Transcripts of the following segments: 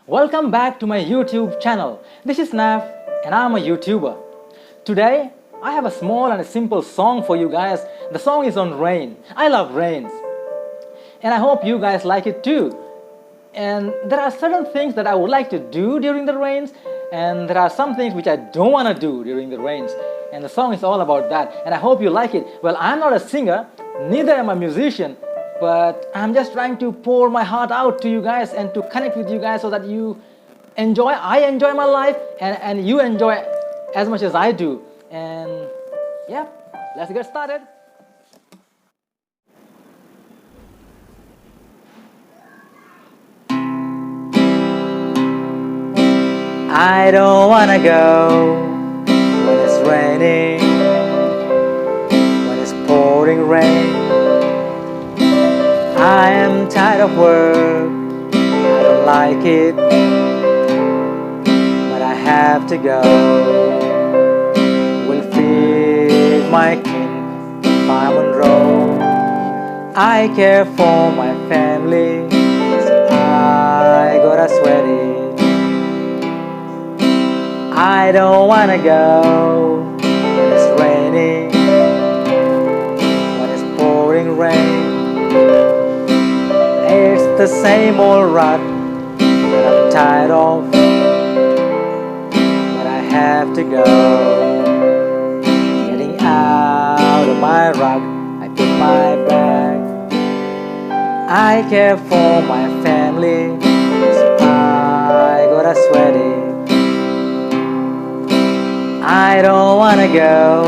Welcome back to my YouTube channel. This is Nav and I'm a YouTuber. Today I have a small and a simple song for you guys. The song is on rain. I love rains and I hope you guys like it too. And there are certain things that I would like to do during the rains, and there are some things which I don't want to do during the rains. And the song is all about that, and I hope you like it. Well, I'm not a singer, neither am I a musician, but I'm just trying to pour my heart out to you guys and to connect with you guys so that you enjoy, I enjoy my life, and you enjoy as much as I do. And yeah, let's get started. I don't wanna go when it's raining, when it's pouring rain. I am tired of work, I don't like it, but I have to go. Will feed my kin if I'm on road. I care for my family, so I gotta sweat it. I don't wanna go when it's raining, when it's pouring rain. It's the same old rut that I'm tired of, but I have to go. Getting out of my rug, I pick my bag. I care for my family, so I gotta sweat it. I don't wanna go,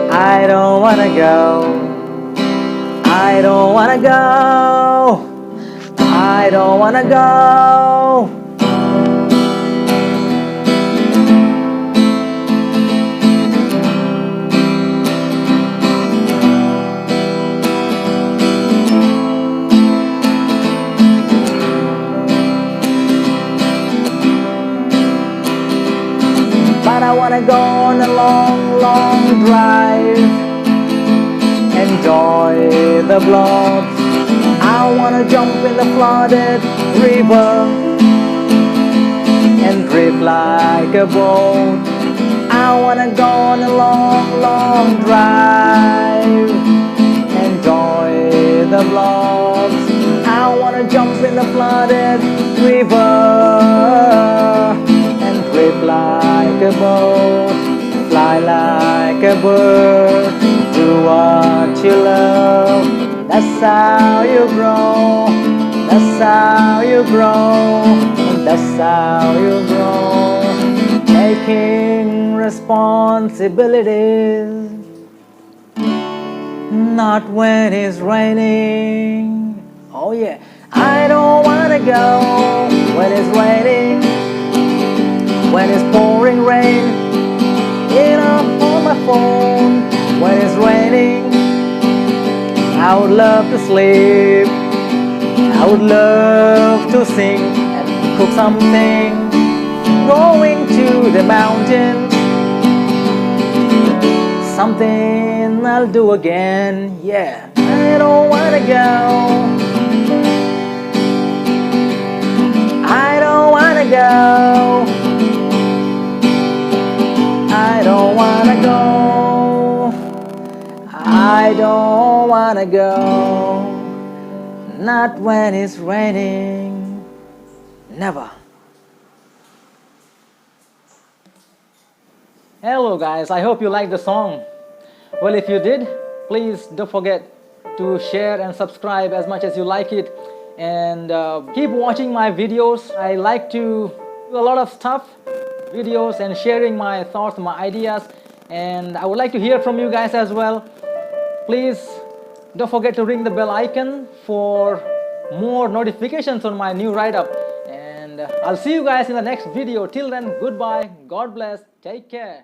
I don't wanna go, I don't wanna go, I don't wanna go. But I wanna go on a long, long drive, enjoy the blobs. I wanna jump in the flooded river and drift like a boat. I wanna go on a long, long drive, enjoy the blobs. I wanna jump in the flooded river, drift like a boat, fly like a bird, do what you love. That's how you grow, that's how you grow, that's how you grow. Taking responsibilities, not when it's raining. Oh yeah, I don't wanna go when it's raining, when it's pouring rain. Get up on my phone when it's raining. I would love to sleep, I would love to sing and cook something. Going to the mountain, something I'll do again. Yeah, I don't wanna go, I don't wanna go, I don't wanna go, I don't wanna go, not when it's raining, never. Hello guys, I hope you liked the song. Well, if you did, please don't forget to share and subscribe as much as you like it, and keep watching my videos. I like to do a lot of stuff, videos, and sharing my thoughts, my ideas, and I would like to hear from you guys as well. Please don't forget to ring the bell icon for more notifications on my new write-up, and I'll see you guys in the next video. Till then, goodbye, God bless, take care.